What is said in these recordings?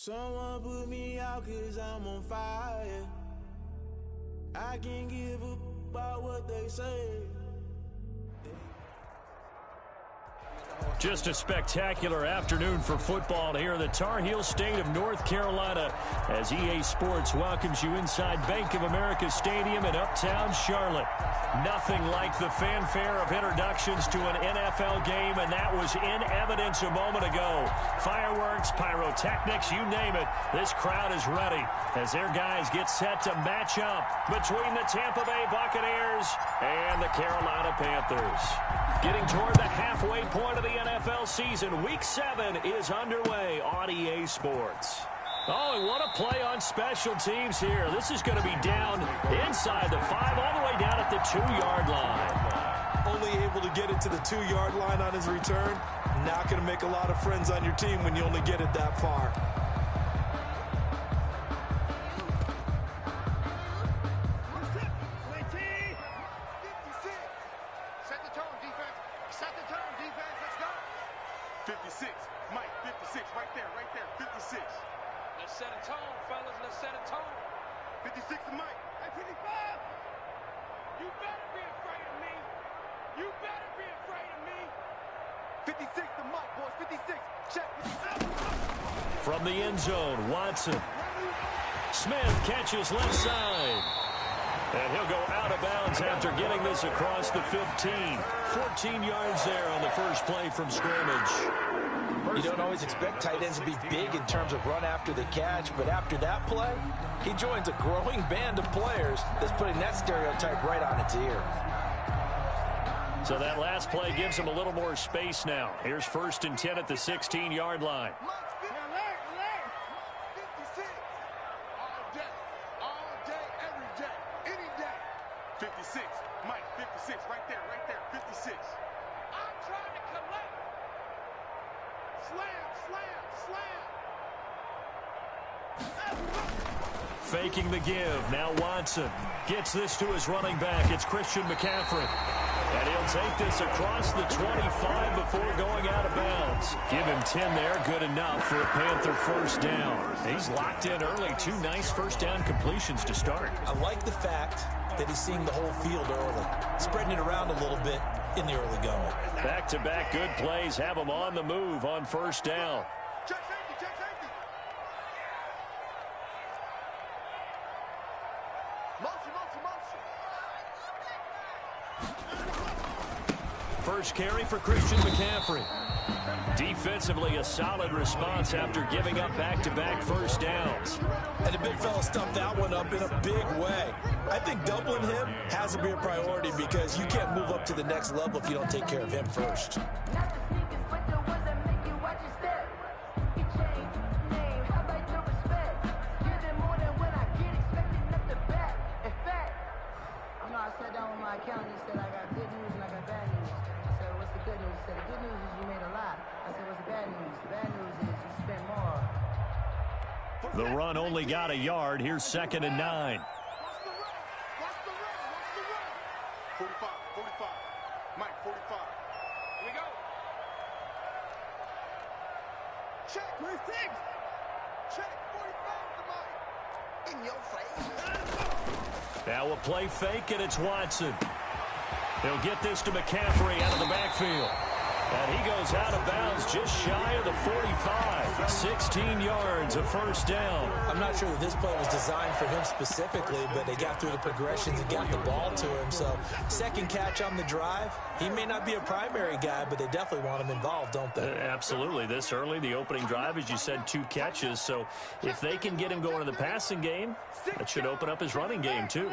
Someone put me out 'cause I'm on fire. I can't give a about what they say. Just a spectacular afternoon for football here in the Tar Heel state of North Carolina as EA Sports welcomes you inside Bank of America Stadium in uptown Charlotte. Nothing like the fanfare of introductions to an NFL game, and that was in evidence a moment ago. Fireworks, pyrotechnics, you name it. This crowd is ready as their guys get set to match up between the Tampa Bay Buccaneers and the Carolina Panthers. Getting toward the halfway point of the NFL season, Week 7 is underway on EA Sports. Oh, and what a play on special teams here. This is going to be down inside the 5, all the way down at the 2-yard line. Only able to get it to the 2-yard line on his return. Not going to make a lot of friends on your team when you only get it that far. From the end zone, Watson. Smith catches left side. And he'll go out of bounds after getting this across the 15. 14 yards there on the first play from scrimmage. You don't always expect tight ends to be big in terms of run after the catch, but after that play, he joins a growing band of players that's putting that stereotype right on its ear. So that last play gives him a little more space now. Here's 1st and 10 at the 16-yard line. Faking the give. Now Watson gets this to his running back. It's Christian McCaffrey. And he'll take this across the 25 before going out of bounds. Give him 10 there. Good enough for a Panther first down. He's locked in early. 2 nice first down completions to start. I like the fact that he's seeing the whole field early, spreading it around a little bit in the early going. Back-to-back good plays have him on the move on first down. First carry for Christian McCaffrey. Defensively, a solid response after giving up back-to-back first downs. And the big fella stuffed that one up in a big way. I think doubling him has to be a priority because you can't move up to the next level if you don't take care of him first. The run only got a yard. Here's 2nd and 9. 45. Mike, 45. Here we go. Check. 36. Check. 45 to Mike. In your face. Now a play fake, and it's Watson. He'll get this to McCaffrey out of the backfield. And he goes out of bounds just shy of the 45. 16 yards, a first down. I'm not sure that this play was designed for him specifically, but they got through the progressions and got the ball to him. So, second catch on the drive. He may not be a primary guy, but they definitely want him involved, don't they? Absolutely. This early, the opening drive, as you said, 2 catches. So, if they can get him going in the passing game, that should open up his running game, too.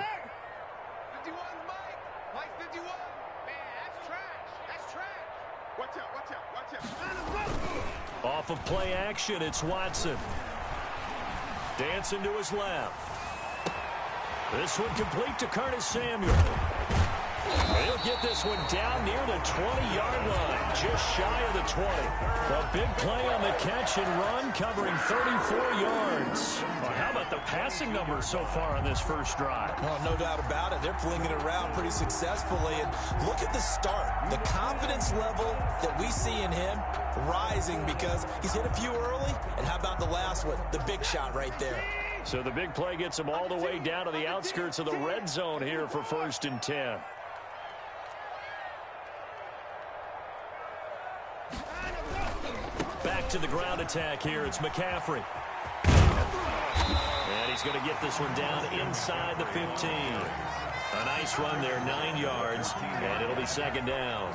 Off of play action, it's Watson. Dancing to his left. This one complete to Curtis Samuel. He'll They'll get this one down near the 20-yard line, just shy of the 20. A big play on the catch and run, covering 34 yards. Well, how about the passing numbers so far on this first drive? Oh, no doubt about it. They're flinging it around pretty successfully. And look at the start. The confidence level that we see in him rising because he's hit a few early. And how about the last one? The big shot right there. So the big play gets him all the way down to the outskirts of the red zone here for 1st and 10. Back to the ground attack here. It's McCaffrey. And he's going to get this one down inside the 15. A nice run there, 9 yards, and it'll be 2nd down.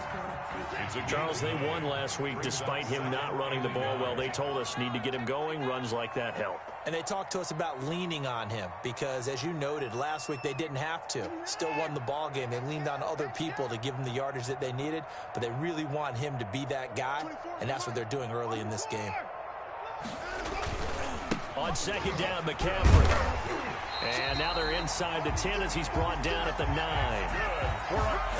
Charles, they won last week despite him not running the ball well. They told us need to get him going. Runs like that help. And they talked to us about leaning on him because, as you noted, last week they didn't have to. Still won the ball game. They leaned on other people to give them the yardage that they needed, but they really want him to be that guy, and that's what they're doing early in this game. On 2nd down, McCaffrey. And now they're inside the 10 as he's brought down at the 9.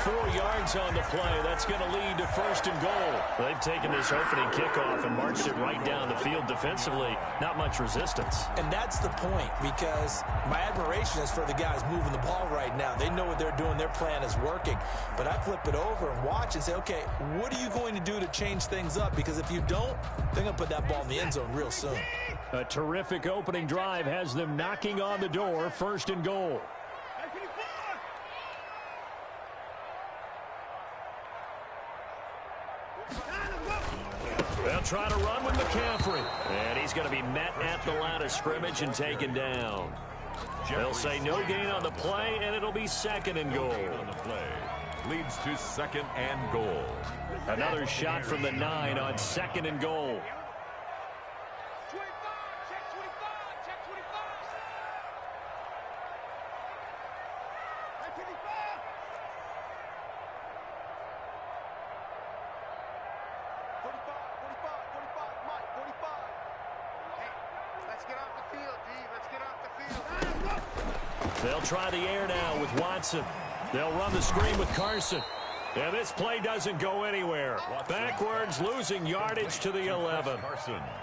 4 yards on the play. That's going to lead to 1st and goal. They've taken this opening kickoff and marched it right down the field defensively. Not much resistance. And that's the point, because my admiration is for the guys moving the ball right now. They know what they're doing. Their plan is working. But I flip it over and watch and say, okay, what are you going to do to change things up? Because if you don't, they're going to put that ball in the end zone real soon. A terrific opening drive has them knocking on the door. 1st and goal. They'll try to run with McCaffrey. And he's going to be met at the line of scrimmage and taken down. They'll say no gain on the play, and it'll be 2nd and goal. On the play leads to 2nd and goal. Another shot from the 9 on 2nd and goal. They'll try the air now with Watson. They'll run the screen with Carson. And this play doesn't go anywhere. Backwards, losing yardage to the 11.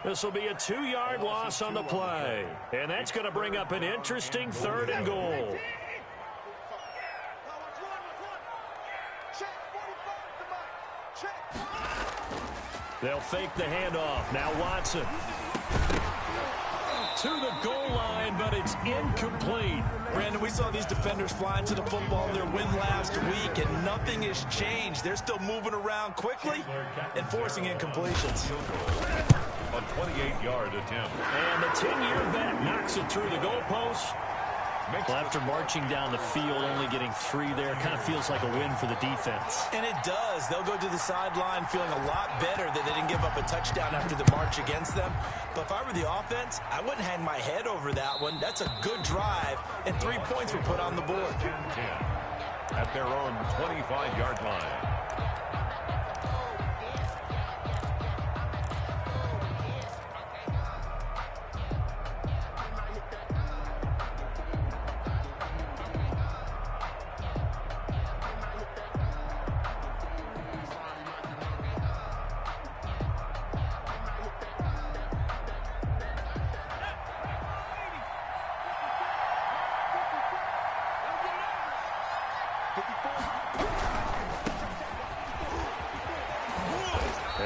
This will be a 2-yard loss on the play. And that's going to bring up an interesting 3rd and goal. They'll fake the handoff. Now Watson. To the goal line, but it's incomplete. Brandon, we saw these defenders flying to the football in their win last week, and nothing has changed. They're still moving around quickly and forcing incompletions. A 28-yard attempt. And the 10-year vet knocks it through the goalpost. Well, after marching down the field, only getting 3 there, kind of feels like a win for the defense. And it does. They'll go to the sideline feeling a lot better that they didn't give up a touchdown after the march against them. But if I were the offense, I wouldn't hang my head over that one. That's a good drive, and 3 points were put on the board. 10 at their own 25-yard line.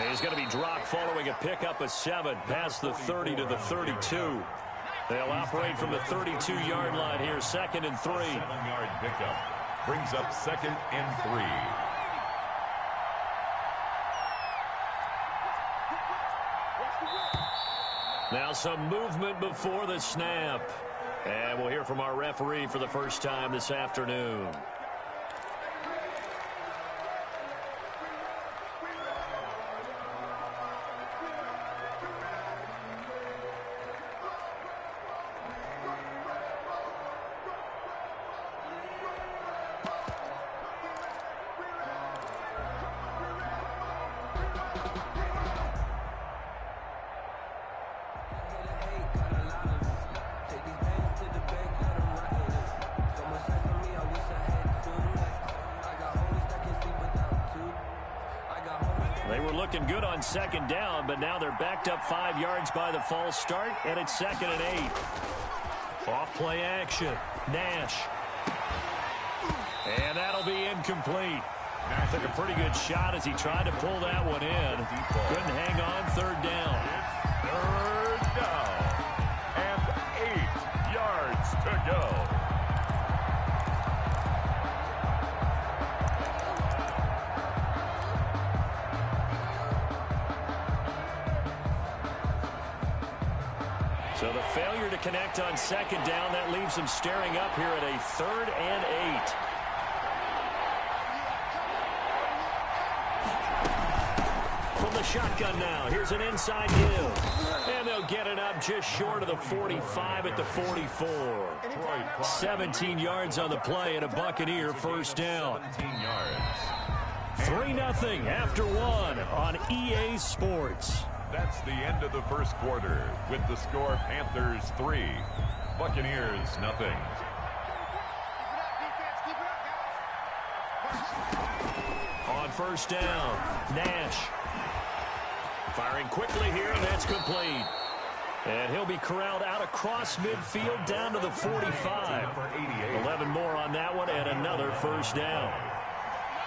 He's going to be dropped following a pickup of 7 past the 30 to the 32. They'll operate from the 32-yard line here, 2nd and 3. 7-yard pickup brings up 2nd and 3. Now some movement before the snap. And we'll hear from our referee for the first time this afternoon. looking good on second down, but now they're backed up 5 yards by the false start, and it's 2nd and 8. Off play action. Nash. And that'll be incomplete. Took a pretty good shot as he tried to pull that one in. Couldn't hang on. 3rd down. 3rd down. And 8 yards to go. So the failure to connect on 2nd down, that leaves them staring up here at a 3rd and 8. From the shotgun now, here's an inside give. And they'll get it up just short of the 45 at the 44. 17 yards on the play and a Buccaneer 1st down. 17 yards. 3-0 after 1 on EA Sports. That's the end of the first quarter with the score Panthers 3, Buccaneers 0. On 1st down, Nash. Firing quickly here, and that's complete. And he'll be corralled out across midfield down to the 45. 11 more on that one, and another 1st down.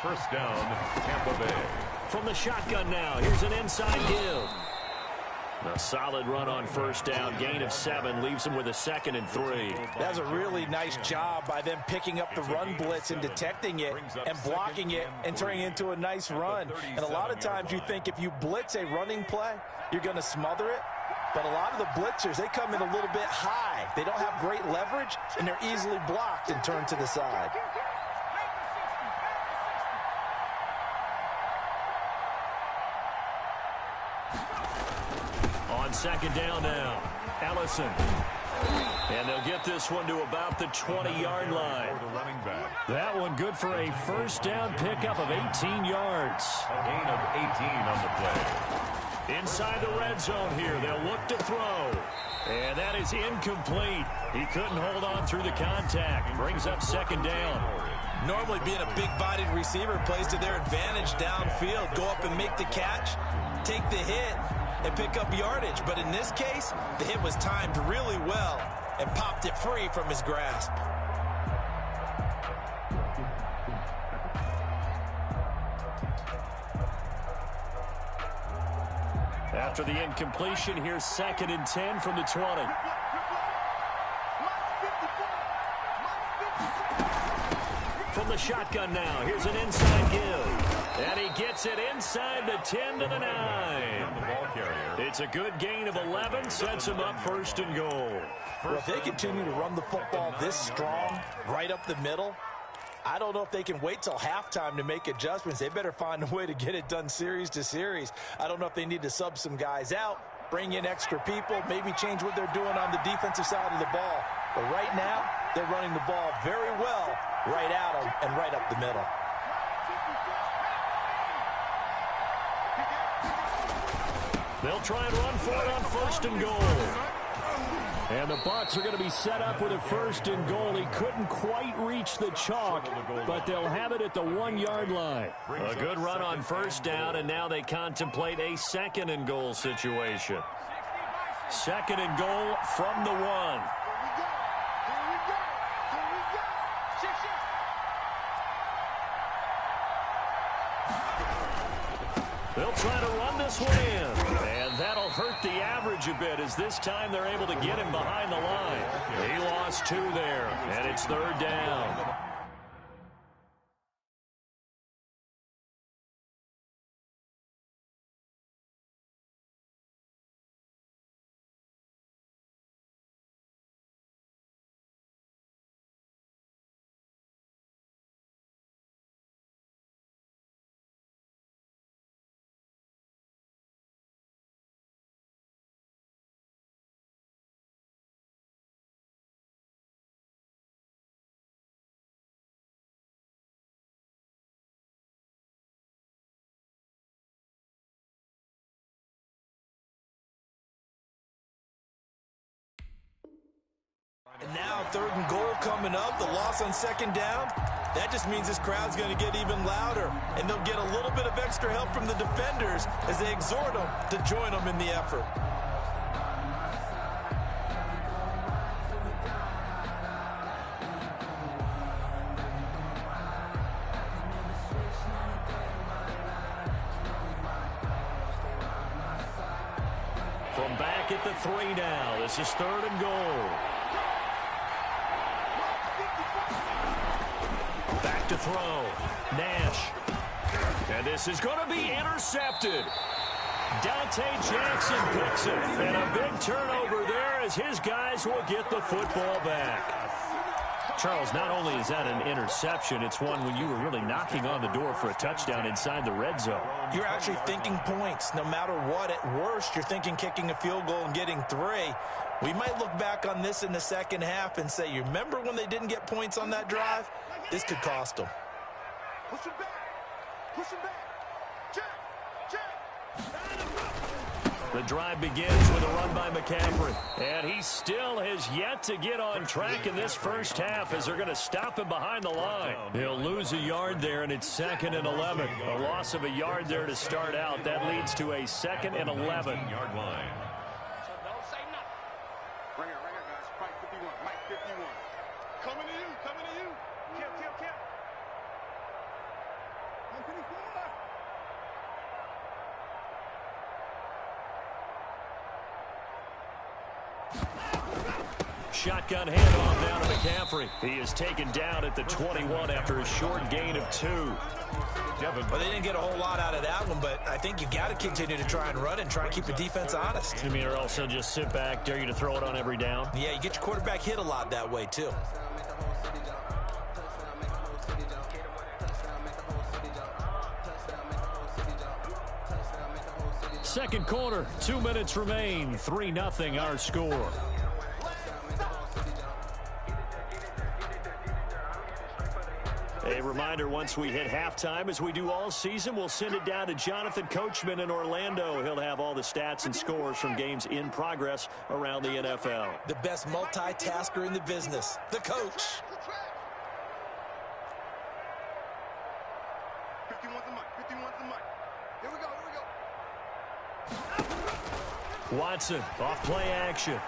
1st down, Tampa Bay. From the shotgun now, here's an inside give. A solid run on 1st down. Gain of 7 leaves them with a 2nd and 3. That's a really nice job by them picking up the run blitz and detecting it and blocking it and turning it into a nice run. And a lot of times you think if you blitz a running play, you're going to smother it. But a lot of the blitzers, they come in a little bit high. They don't have great leverage, and they're easily blocked and turned to the side. On 2nd down now, Ellison. And they'll get this one to about the 20-yard line. That one good for a 1st down pickup of 18 yards. A gain of 18 on the play. Inside the red zone here, they'll look to throw. And that is incomplete. He couldn't hold on through the contact. Brings up 2nd down. Normally being a big-bodied receiver plays to their advantage downfield. Go up and make the catch, take the hit, and pick up yardage. But in this case, the hit was timed really well and popped it free from his grasp. After the incompletion, here's 2nd and 10 from the 20. From the shotgun now, here's an inside give. And he gets it inside the 10 to the 9. It's a good gain of 11, sets him up 1st and goal. Well, if they continue to run the football this strong, right up the middle, I don't know if they can wait till halftime to make adjustments. They better find a way to get it done series to series. I don't know if they need to sub some guys out, bring in extra people, maybe change what they're doing on the defensive side of the ball. But right now, they're running the ball very well right at them and right up the middle. They'll try and run for it on 1st and goal. And the Bucs are going to be set up with a 1st and goal. He couldn't quite reach the chalk, but they'll have it at the 1-yard line. A good run on 1st down, and now they contemplate a 2nd and goal situation. 2nd and goal from the 1. They'll try to run this one in, and that'll hurt the average a bit as this time they're able to get him behind the line. He lost 2 there, and it's 3rd down. And now 3rd and goal coming up. The loss on 2nd down. That just means this crowd's going to get even louder, and they'll get a little bit of extra help from the defenders as they exhort them to join them in the effort. From back at the 3 now. This is 3rd and goal. Back to throw. Nash. And this is going to be intercepted. Dante Jackson picks it. And a big turnover there as his guys will get the football back. Charles, not only is that an interception, it's one when you were really knocking on the door for a touchdown inside the red zone. You're actually thinking points. No matter what, at worst, you're thinking kicking a field goal and getting 3. We might look back on this in the second half and say, you remember when they didn't get points on that drive? This could cost them. Push him back. Push him back. Check. The drive begins with a run by McCaffrey. And he still has yet to get on track in this first half as they're going to stop him behind the line. He'll lose a yard there, and it's 2nd and 11. A loss of a yard there to start out. That leads to a 2nd and 11. Yard line. Don't say nothing. Right here, guys. Mike 51. Mike 51. Coming to you. Kill. I'm pretty cool. Shotgun handoff down to McCaffrey. He is taken down at the 21 after a short gain of 2. Well, they didn't get a whole lot out of that one, but I think you've got to continue to try and run and try and keep the defense honest. You mean, or also just sit back, dare you to throw it on every down? Yeah, you get your quarterback hit a lot that way, too. Second quarter, 2 minutes remain. 3-0 our score. A reminder, once we hit halftime, as we do all season, we'll send it down to Jonathan Coachman in Orlando. He'll have all the stats and scores from games in progress around the NFL. The best multitasker in the business, the coach. 51's the mic. Here we go. Watson, off play action.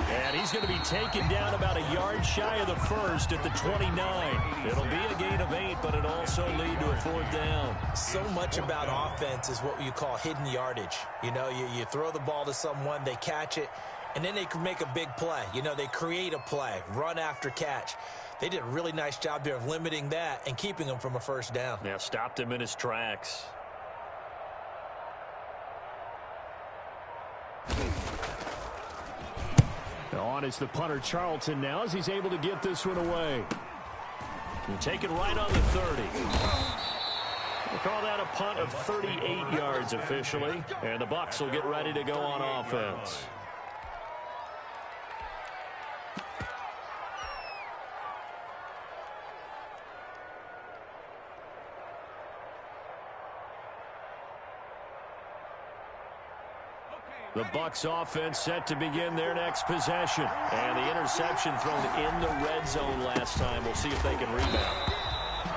And he's going to be taken down about a yard shy of the first at the 29. It'll be a gain of 8, but it'll also lead to a 4th down. So much about offense is what you call hidden yardage. You know, you throw the ball to someone, they catch it, and then they can make a big play. You know, they create a play, run after catch. They did a really nice job there of limiting that and keeping him from a first down. Yeah, stopped him in his tracks. On is the punter Charlton now as he's able to get this one away. And take it right on the 30. We'll call that a punt of 38 yards officially. And the Bucs will get ready to go on offense. The Bucs offense set to begin their next possession. And the interception thrown in the red zone last time. We'll see if they can rebound.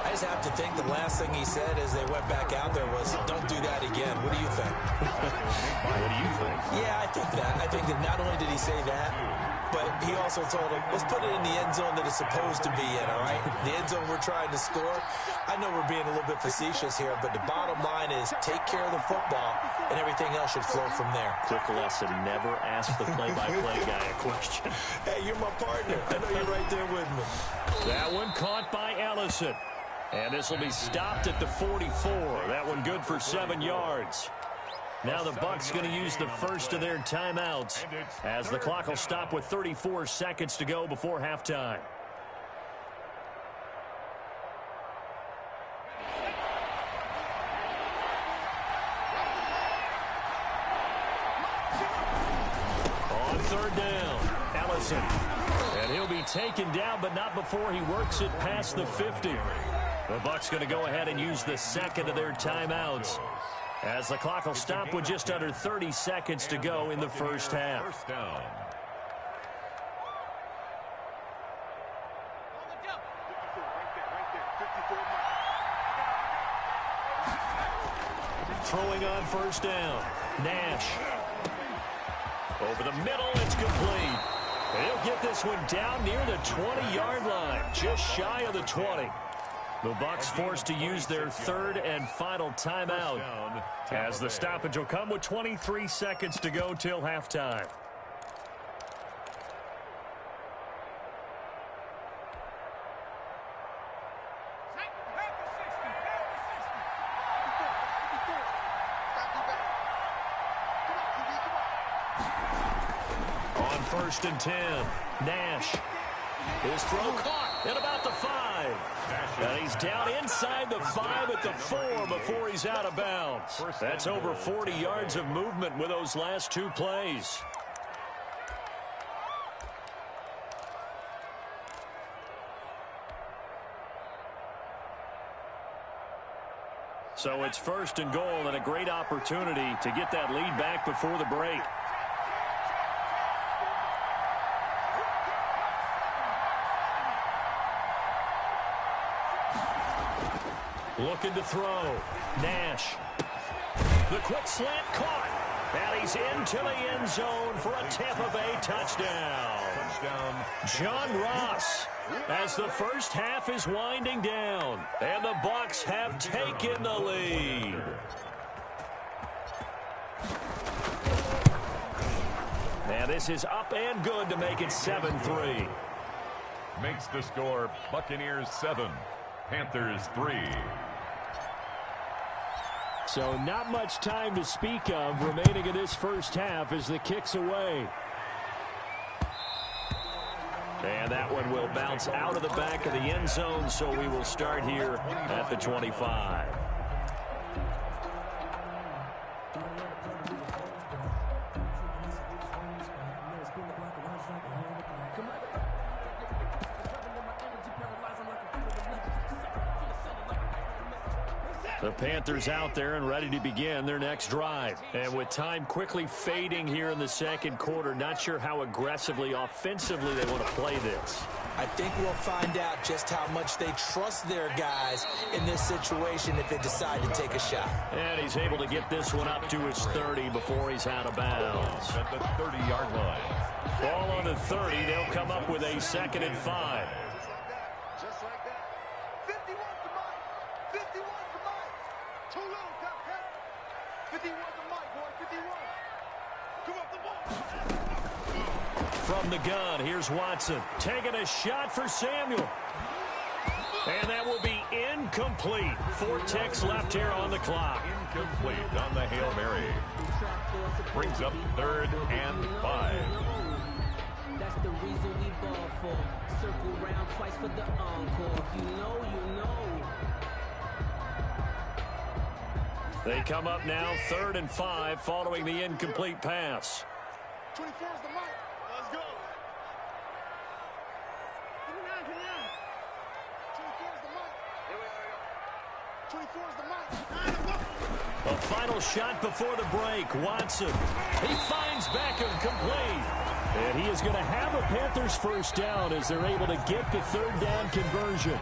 I just have to think the last thing he said as they went back out there was, don't do that again. What do you think? What do you think? Yeah, I think that. I think that not only did he say that, but he also told him, let's put it in the end zone that it's supposed to be in, all right? The end zone we're trying to score. I know we're being a little bit facetious here, but the bottom line is take care of the football, and everything else should flow from there. Quick lesson, never ask the play-by-play guy a question. Hey, you're my partner. I know you're right there with me. That one caught by Ellison. And this will be stopped at the 44. That one good for 7 yards. Now the Bucs going to use the first of their timeouts as the clock will stop with 34 seconds to go before halftime. On 3rd down, Ellison. And he'll be taken down, but not before he works it past the 50. The Bucs going to go ahead and use the second of their timeouts as the clock will stop with just under 30 seconds to go in the first half. First down. throwing on first down. Nash. Over the middle, it's complete. And he'll get this one down near the 20-yard line, just shy of the 20. The Bucs forced to use their third and final timeout as the stoppage will come with 23 seconds to go till halftime. On 1st and 10, Nash. His throw caught at about the 5. And he's down inside the 5 at the 4 before he's out of bounds. That's over 40 yards of movement with those last two plays. So it's 1st and goal and a great opportunity to get that lead back before the break. Looking to throw. Nash. The quick slant caught. And he's into the end zone for a Tampa Bay touchdown. John Ross, as the first half is winding down. And the Bucs have taken the lead. And this is up and good to make it 7-3. Makes the score Buccaneers 7, Panthers 3. So not much time to speak of remaining in this first half as the kick's away. And that one will bounce out of the back of the end zone, so we will start here at the 25. The Panthers out there and ready to begin their next drive. And with time quickly fading here in the second quarter, not sure how aggressively, offensively they want to play this. I think we'll find out just how much they trust their guys in this situation if they decide to take a shot. And he's able to get this one up to his 30 before he's out of bounds. At the 30-yard line. Ball on the 30. They'll come up with a 2nd and 5. Just like that. 51 to Mike. 51 to Mike. Too little, Captain. 51 to Mike, boy. 51. Come up the ball. From the gun, here's Watson. Taking a shot for Samuel. And that will be incomplete. 4 ticks left here on the clock. Incomplete on the Hail Mary. Brings up 3rd and 5. That's the reason we ball for. Circle round twice for the encore. You know, you know. They come up now 3rd and 5 following the incomplete pass. 24 is the mic. Let's go. 24 is the mic. 24 is the mic. A final shot before the break. Watson. He finds Beckham complete. And he is going to have a Panthers first down as they're able to get the 3rd down conversion.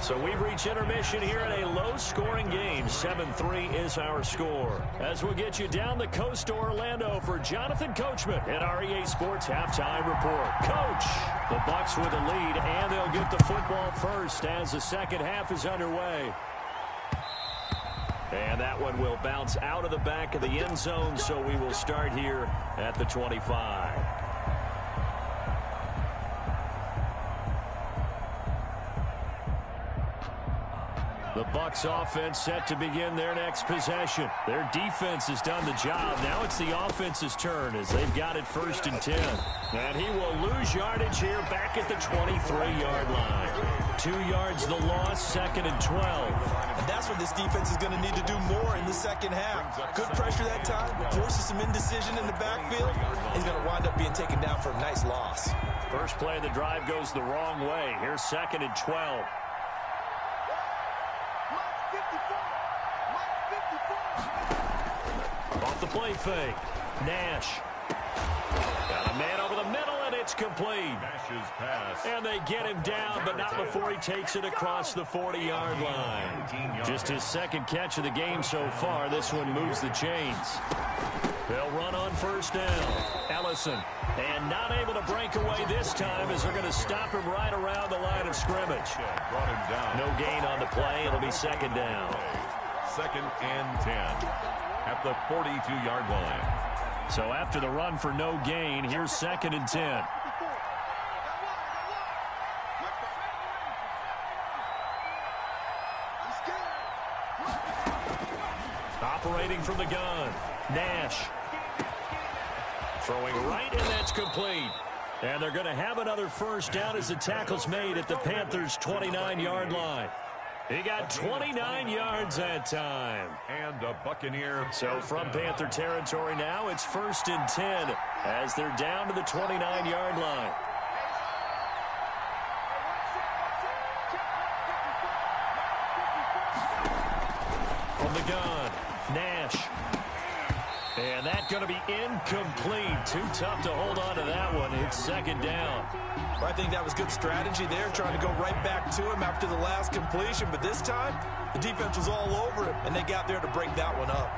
So we've reached intermission here in a low-scoring game. 7-3 is our score. As we'll get you down the coast to Orlando for Jonathan Coachman at our EA Sports Halftime Report. Coach, the Bucs with a lead, and they'll get the football first as the second half is underway. And that one will bounce out of the back of the end zone, so we will start here at the 25. The Bucs offense set to begin their next possession. Their defense has done the job. Now it's the offense's turn as they've got it 1st and 10. And he will lose yardage here back at the 23-yard line. 2 yards the loss, 2nd and 12. And that's what this defense is going to need to do more in the second half. Good pressure that time, forces some indecision in the backfield. He's going to wind up being taken down for a nice loss. First play of the drive goes the wrong way. Here's 2nd and 12. Off the play fake. Nash. Got a man over the middle, and it's It's complete. And they get him down, but not before he takes it across the 40-yard line. Just his second catch of the game so far. This one moves the chains. They'll run on first down. Ellison. And not able to break away this time as they're going to stop him right around the line of scrimmage. No gain on the play. It'll be second down. 2nd and 10 at the 42-yard line. So after the run for no gain, here's 2nd and 10. Operating from the gun, Nash. Throwing right, and that's complete. And they're going to have another first down as the tackle's made at the Panthers' 29-yard line. He got 29 yards that time. And a Buccaneer. So from Panther territory now, it's 1st and 10 as they're down to the 29-yard line. From the gun, Nash. And that's going to be incomplete. Too tough to hold on to that one. It's 2nd down. I think that was good strategy there, trying to go right back to him after the last completion. But this time, the defense was all over him, and they got there to break that one up.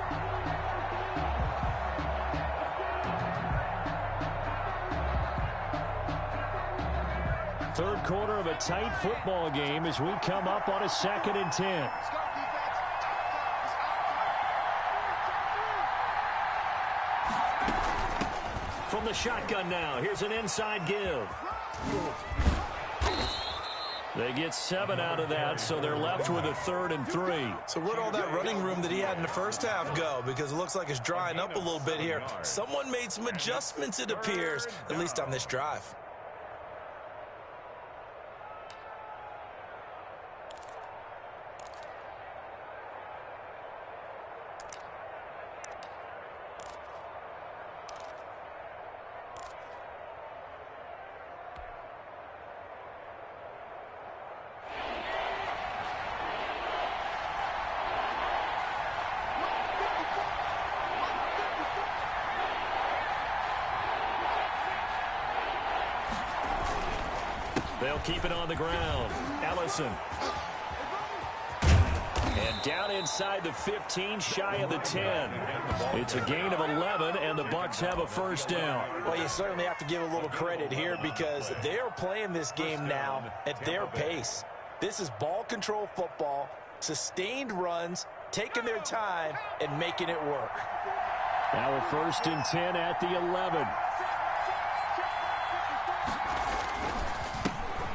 Third quarter of a tight football game as we come up on a 2nd and 10. From the shotgun now, here's an inside give. They get 7 out of that, so they're left with a 3rd and 3. So where'd all that running room that he had in the first half go? Because it looks like it's drying up a little bit here. Someone made some adjustments, it appears, at least on this drive. They'll keep it on the ground. Ellison. And down inside the 15, shy of the 10. It's a gain of 11, and the Bucs have a first down. Well, you certainly have to give a little credit here because they're playing this game now at their pace. This is ball control football, sustained runs, taking their time, and making it work. Now a 1st and 10 at the 11.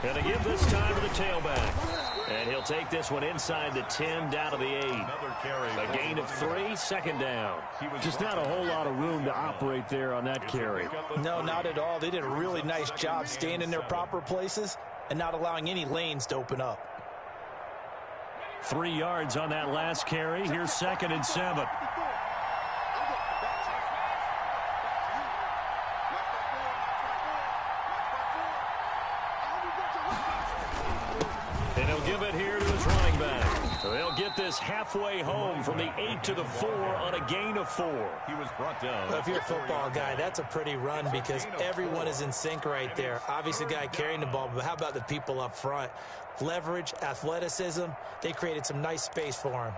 And they give this time to the tailback. And he'll take this one inside the 10, down to the 8. A gain of 3, 2nd down. Just not a whole lot of room to operate there on that carry. No, not at all. They did a really nice job staying in their proper places and not allowing any lanes to open up. 3 yards on that last carry. Here's 2nd and 7. And he'll give it here to his running back. So they'll get this halfway home from the 8 to the 4 on a gain of 4. He was brought down. Well, if you're a football guy, that's a pretty run because everyone is in sync right there. Obviously, the guy carrying the ball, but how about the people up front? Leverage, athleticism, they created some nice space for him.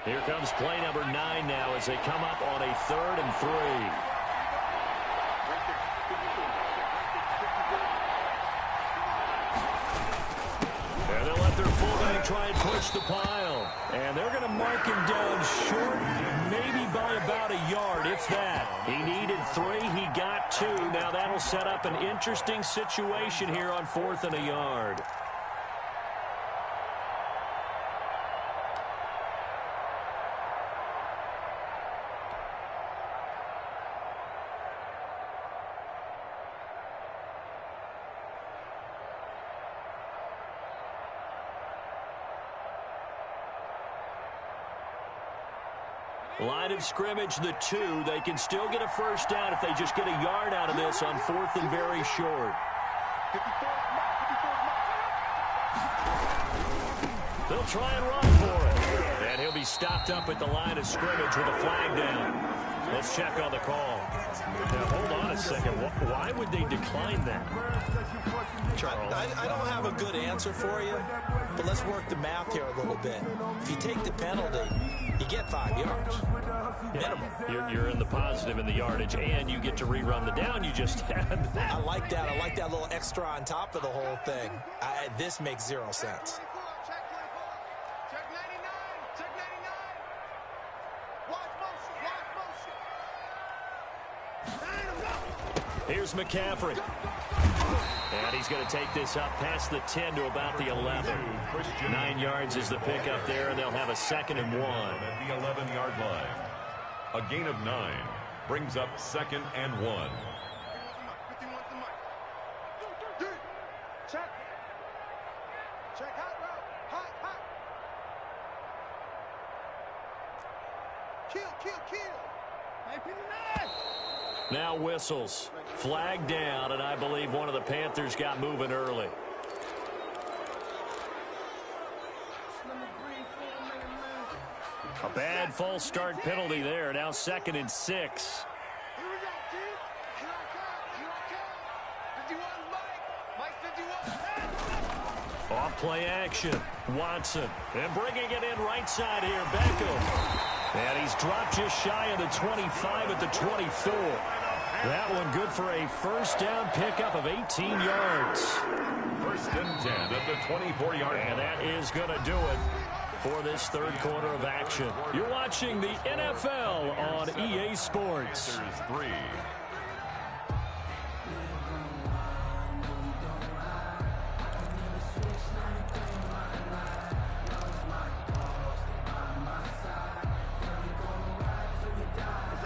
Here comes play number 9 now as they come up on a 3rd and 3. And they'll let their fullback try and push the pile. And they're going to mark him down short, maybe by about a yard, if that. He needed 3. He got 2. Now that'll set up an interesting situation here on 4th and a yard. Line of scrimmage, the 2. They can still get a first down if they just get a yard out of this on 4th and very short. They'll try and run for it. And he'll be stopped up at the line of scrimmage with a flag down. Let's check on the call. Now, hold on a second. Why would they decline that? Charles, I don't have a good answer for you, but let's work the math here a little bit. If you take the penalty, you get 5 yards. Minimum. You're in the positive in the yardage, and you get to rerun the down you just had. I like that. I like that little extra on top of the whole thing. This makes 0 sense. Here's McCaffrey. And he's going to take this up past the 10 to about the 11. 9 yards is the pickup there, and they'll have a 2nd and 1. At the 11-yard line. A gain of 9 brings up 2nd and 1. Check. Check hot route. Hot. Kill. Now whistles. Flag down, and I believe one of the Panthers got moving early. A bad false start penalty there. Now 2nd and 6. Here we go, dude. Here I come. 51, Mike 51. Off play action. Watson. And bringing it in right side here. Beckham. And he's dropped just shy of the 25 at the 24. That one good for a first down pickup of 18 yards. 1st and 10 at the 24-yard line. And that is going to do it for this 3rd quarter of action. You're watching the NFL on EA Sports. Panthers 3.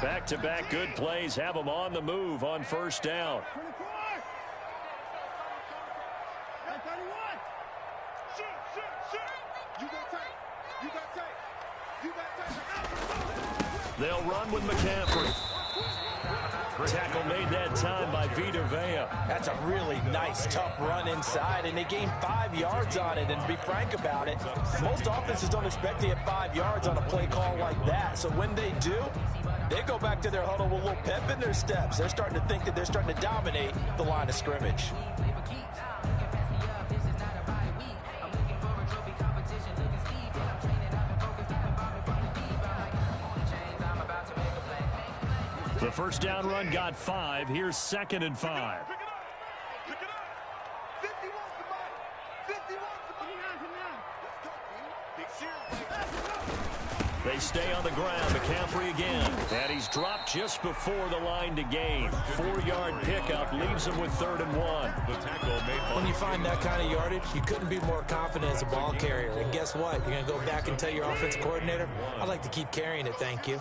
Back-to-back good plays have them on the move on 1st down. They'll run with McCaffrey. Tackle made that time by Vita Vea. That's a really nice, tough run inside, and they gained 5 yards on it. And to be frank about it, most offenses don't expect to get 5 yards on a play call like that. So when they do, they go back to their huddle with a little pep in their steps. They're starting to think that they're starting to dominate the line of scrimmage. The first down run got 5. Here's 2nd and 5. Pick it up. 51 for Mike. 51 for Mike. They stay on the ground. McCaffrey again. And he's dropped just before the line to gain. 4-yard pickup leaves him with 3rd and 1. The tackle made. When you find that kind of yardage, you couldn't be more confident as a ball carrier. And guess what? You're going to go back and tell your offensive coordinator, I'd like to keep carrying it, thank you.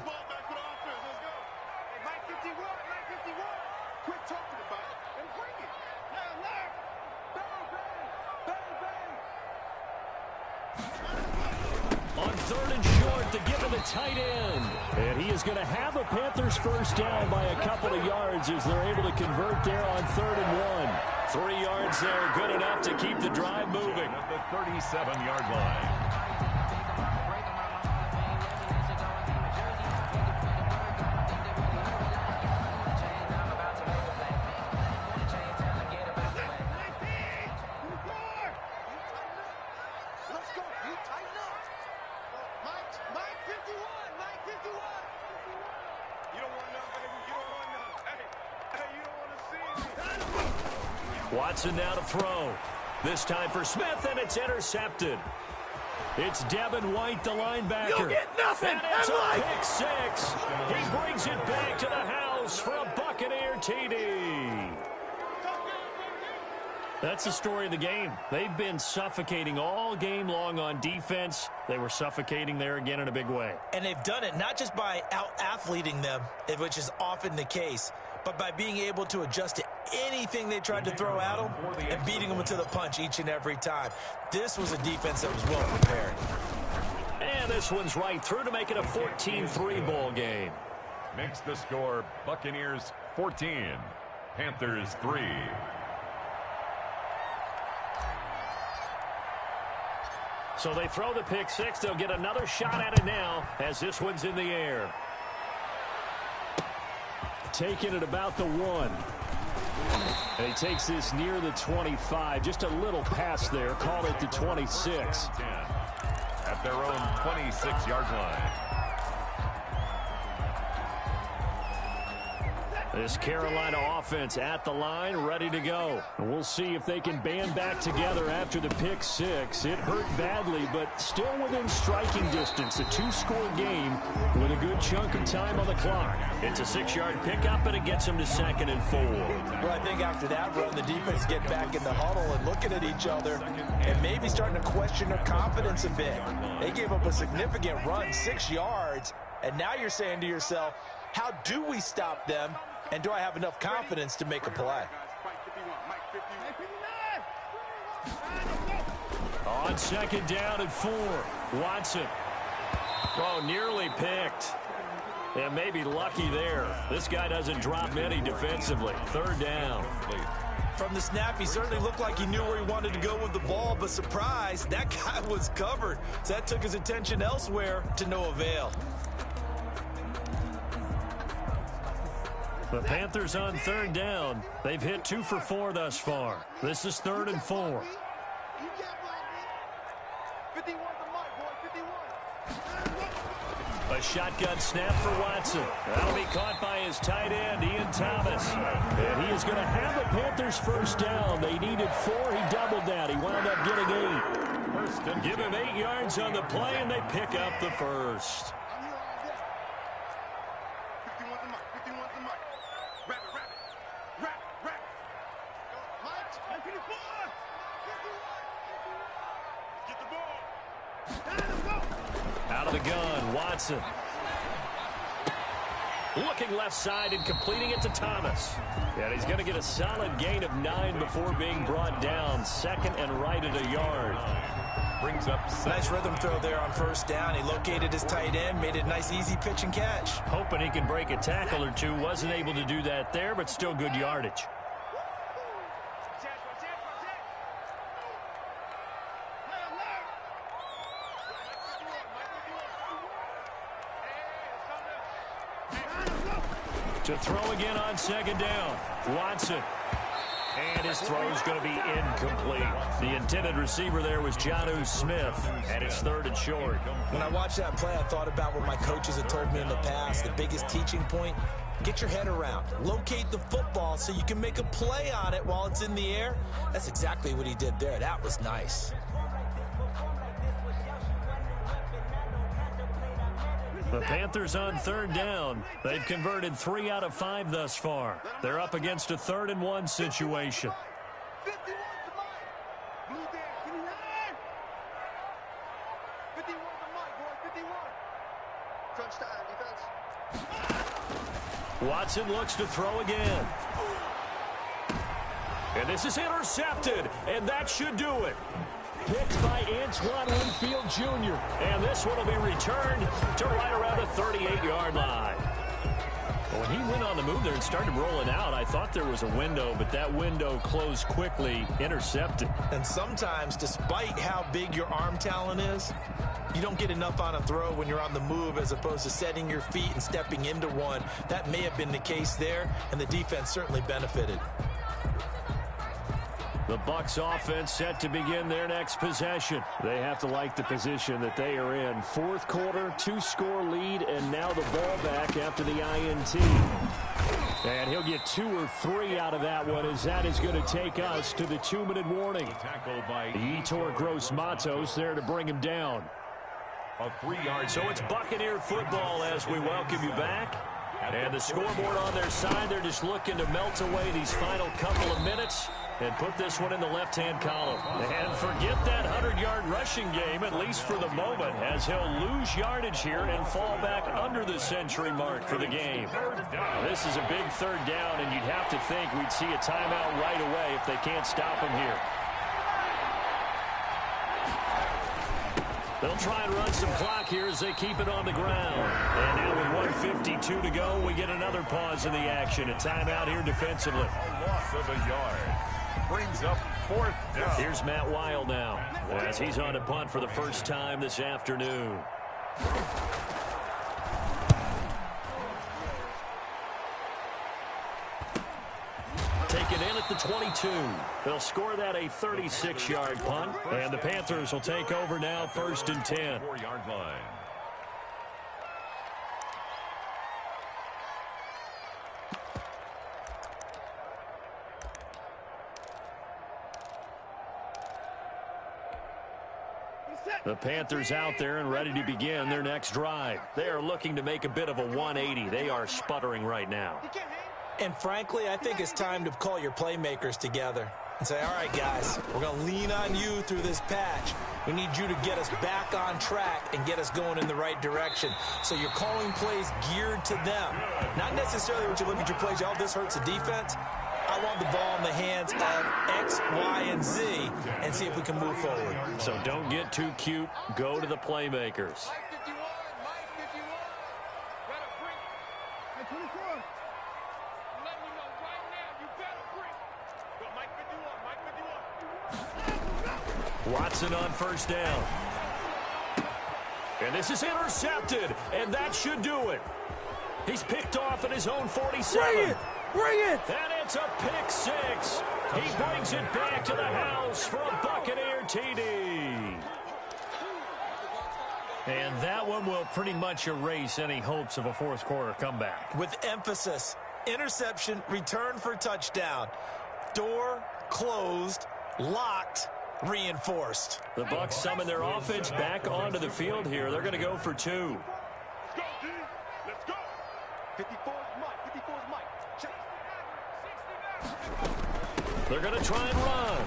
Tight end. And he is going to have a Panthers first down by a couple of yards as they're able to convert there on 3rd and 1. 3 yards there, good enough to keep the drive moving. At the 37-yard line. Watson now to throw. This time for Smith, and it's intercepted. It's Devin White, the linebacker. You'll get nothing. And it's a pick 6. He brings it back to the house for a Buccaneer TD. That's the story of the game. They've been suffocating all game long on defense. They were suffocating there again in a big way. And they've done it not just by out-athleting them, which is often the case, but by being able to adjust to anything they tried to throw at them and beating them to the punch each and every time. This was a defense that was well prepared. And And this one's right through to make it a 14-3 ball game. Makes the score Buccaneers 14, Panthers 3. So they throw the pick six. They'll get another shot at it now as this one's in the air. Taking it about the 1. And he takes this near the 25. Just a little pass there. Call it the 26. At their own 26-yard line. This Carolina offense at the line, ready to go. And we'll see if they can band back together after the pick six. It hurt badly, but still within striking distance. A 2-score game with a good chunk of time on the clock. It's a 6-yard pickup, and it gets them to 2nd and 4. Well, I think after that run, the defense get back in the huddle and looking at each other and maybe starting to question their confidence a bit. They gave up a significant run, 6 yards, and now you're saying to yourself, how do we stop them? And do I have enough confidence to make a play? On 2nd down and 4. Watson. Oh, nearly picked. Yeah, maybe lucky there. This guy doesn't drop many defensively. 3rd down. From the snap, he certainly looked like he knew where he wanted to go with the ball, but surprise, that guy was covered. So that took his attention elsewhere to no avail. The Panthers on 3rd down. They've hit 2 for 4 thus far. This is 3rd and 4. A shotgun snap for Watson. That'll be caught by his tight end, Ian Thomas. And he is going to have the Panthers first down. They needed 4. He doubled that. He wound up getting 8. Give him 8 yards on the play, and they pick up the first. Out of the gun, Watson. Looking left side and completing it to Thomas. And he's going to get a solid gain of 9 before being brought down. 2nd and right at a yard. Brings up nice rhythm throw there on 1st down. He located his tight end, made it a nice easy pitch and catch. Hoping he can break a tackle or two. Wasn't able to do that there, but still good yardage. To throw again on 2nd down. Watson. And his throw is going to be incomplete. The intended receiver there was Jonnu Smith. And it's 3rd and short. When I watched that play, I thought about what my coaches had told me in the past. The biggest teaching point, get your head around. Locate the football so you can make a play on it while it's in the air. That's exactly what he did there. That was nice. The Panthers on 3rd down. They've converted 3 out of 5 thus far. They're up against a 3rd and 1 situation. 51 to Mike. Blue there. 51 to Mike, boy. 51. Crunch time, defense. Watson looks to throw again. And this is intercepted. And that should do it. Picked by Antoine Winfield Jr. And this one will be returned to right around the 38-yard line. When he went on the move there and started rolling out, I thought there was a window, but that window closed quickly, intercepted. And sometimes, despite how big your arm talent is, you don't get enough on a throw when you're on the move as opposed to setting your feet and stepping into one. That may have been the case there, and the defense certainly benefited. The Bucs offense set to begin their next possession. They have to like the position that they are in. 4th quarter, 2-score lead, and now the ball back after the INT. And he'll get 2 or 3 out of that one, as that is going to take us to the 2-minute warning. Tackled by Yetur Gross-Matos there to bring him down. a 3-yard. So it's Buccaneer football as we welcome you back. And the scoreboard on their side, they're just looking to melt away these final couple of minutes and put this one in the left-hand column. And forget that 100-yard rushing game, at least for the moment, as he'll lose yardage here and fall back under the century mark for the game. This is a big 3rd down, and you'd have to think we'd see a timeout right away if they can't stop him here. They'll try and run some clock here as they keep it on the ground. And now with 1:52 to go, we get another pause in the action. A timeout here defensively. A loss of a yard. Brings up 4th down. Here's Matt Wild now as he's on to punt for the first time this afternoon. Taken in at the 22. They'll score that a 36-yard punt, and the Panthers will take over now 1st and 10. 4-yard line. The Panthers out there and ready to begin their next drive. They are looking to make a bit of a 180. They are sputtering right now. And frankly, I think it's time to call your playmakers together and say, all right, guys, we're going to lean on you through this patch. We need you to get us back on track and get us going in the right direction. So you're calling plays geared to them. Not necessarily when you look at your plays, oh, this hurts the defense. I want the ball in the hands of X, Y, and Z and see if we can move forward. So don't get too cute. Go to the playmakers. Watson on 1st down. And this is intercepted, and that should do it. He's picked off at his own 47. Bring it! And it's a pick 6. He brings it back to the house for a Buccaneer TD. And that one will pretty much erase any hopes of a 4th quarter comeback. With emphasis, interception, return for touchdown. Door closed, locked, reinforced. The Bucs summon their offense back onto the field here. They're going to go for 2. Let's go, D. Let's go. 54's Mike. 54's Mike. Check. They're going to try and run.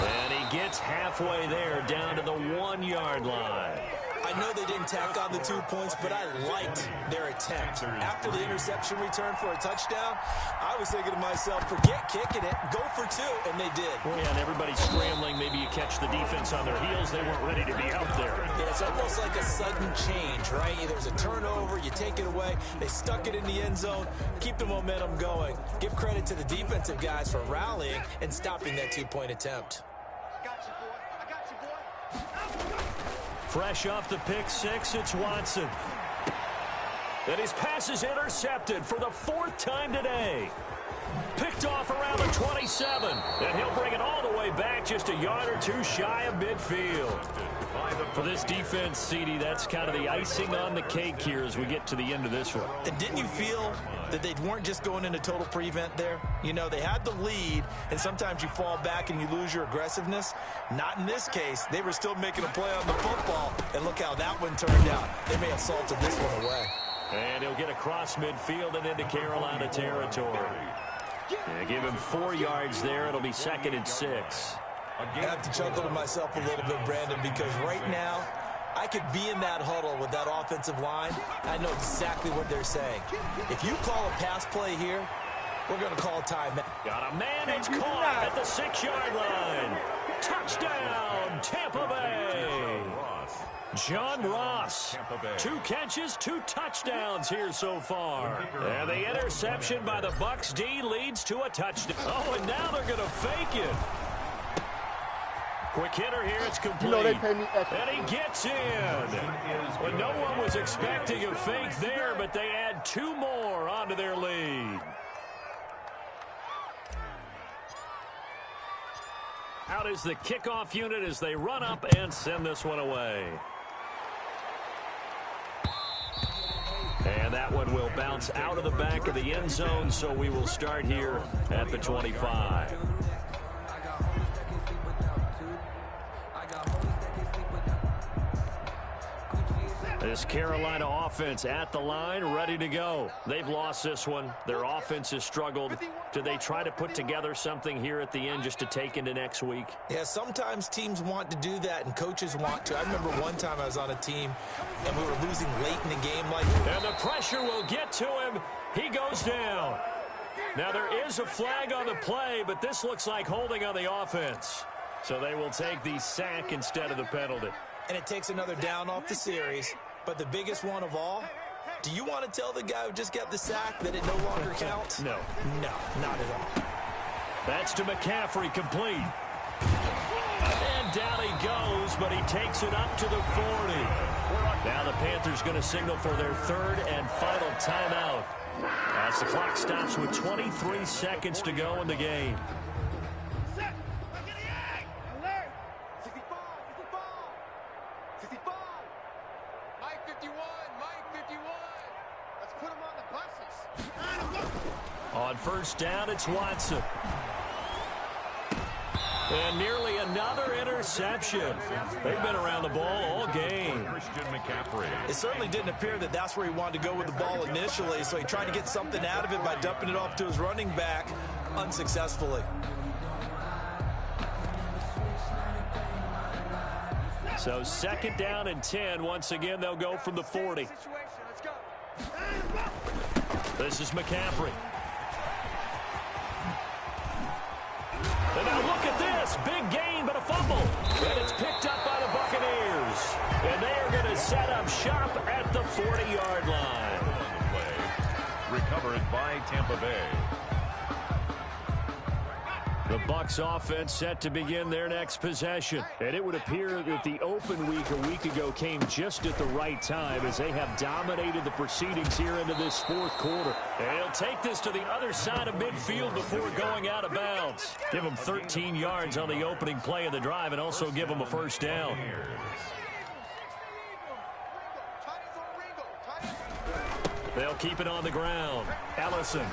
And he gets halfway there, down to the 1-yard line. I know they didn't tack on the 2 points, but I liked their attempt. After the interception return for a touchdown, I was thinking to myself, forget kicking it, go for 2, and they did. Well, yeah, and everybody's scrambling. Maybe you catch the defense on their heels. They weren't ready to be out there. Yeah, it's almost like a sudden change, right? There's a turnover, you take it away, they stuck it in the end zone, keep the momentum going. Give credit to the defensive guys for rallying and stopping that 2-point attempt. I got you, boy. I got you, boy. Fresh off the pick 6, it's Watson. And his pass is intercepted for the 4th time today. Picked off around the 27. And he'll bring it all the way back just a yard or 2 shy of midfield. For this defense, CD, that's kind of the icing on the cake here as we get to the end of this one. And didn't you feel that they weren't just going into total prevent there? You know, they had the lead, and sometimes you fall back and you lose your aggressiveness. Not in this case. They were still making a play on the football, and look how that one turned out. They may have salted this one away. And he'll get across midfield and into Carolina territory. Yeah, give him 4 yards there. It'll be 2nd and 6. I have to chuckle to myself a little bit, Brandon, because right now I could be in that huddle with that offensive line. I know exactly what they're saying. If you call a pass play here, we're going to call timeout. Got a man, it's caught at the 6-yard line. Touchdown, Tampa Bay. John Ross, 2 catches, 2 touchdowns here so far. And the interception by the Bucs D leads to a touchdown. Oh, and now they're going to fake it. Quick hitter here, it's complete. You know they pay me extra. And he gets in. Well, no one was expecting a fake there, but they add 2 more onto their lead. Out is the kickoff unit as they run up and send this one away. And that one will bounce out of the back of the end zone, so we will start here at the 25. This Carolina offense at the line, ready to go. They've lost this one. Their offense has struggled. Do they try to put together something here at the end just to take into next week? Yeah, sometimes teams want to do that, and coaches want to. I remember one time I was on a team, and we were losing late in the game. And the pressure will get to him. He goes down. Now, there is a flag on the play, but this looks like holding on the offense. So they will take the sack instead of the penalty. And it takes another down off the series. But the biggest one of all, do you want to tell the guy who just got the sack that it no longer counts? No. No, not at all. That's to McCaffrey, complete. And down he goes, but he takes it up to the 40. Now the Panthers going to signal for their third and final timeout as the clock stops with 23 seconds to go in the game. On first down, it's Watson. And nearly another interception. They've been around the ball all game. Christian McCaffrey. It certainly didn't appear that that's where he wanted to go with the ball initially, so he tried to get something out of it by dumping it off to his running back unsuccessfully. So second down and 10. Once again, they'll go from the 40. This is McCaffrey. And now look at this. Big gain, but a fumble. And it's picked up by the Buccaneers. And they are going to set up shop at the 40-yard line. Recovered by Tampa Bay. The Bucs offense set to begin their next possession. And it would appear that the open week a week ago came just at the right time as they have dominated the proceedings here into this fourth quarter. And he'll take this to the other side of midfield before going out of bounds. Give him 13 yards on the opening play of the drive and also give him a first down. They'll keep it on the ground. Ellison.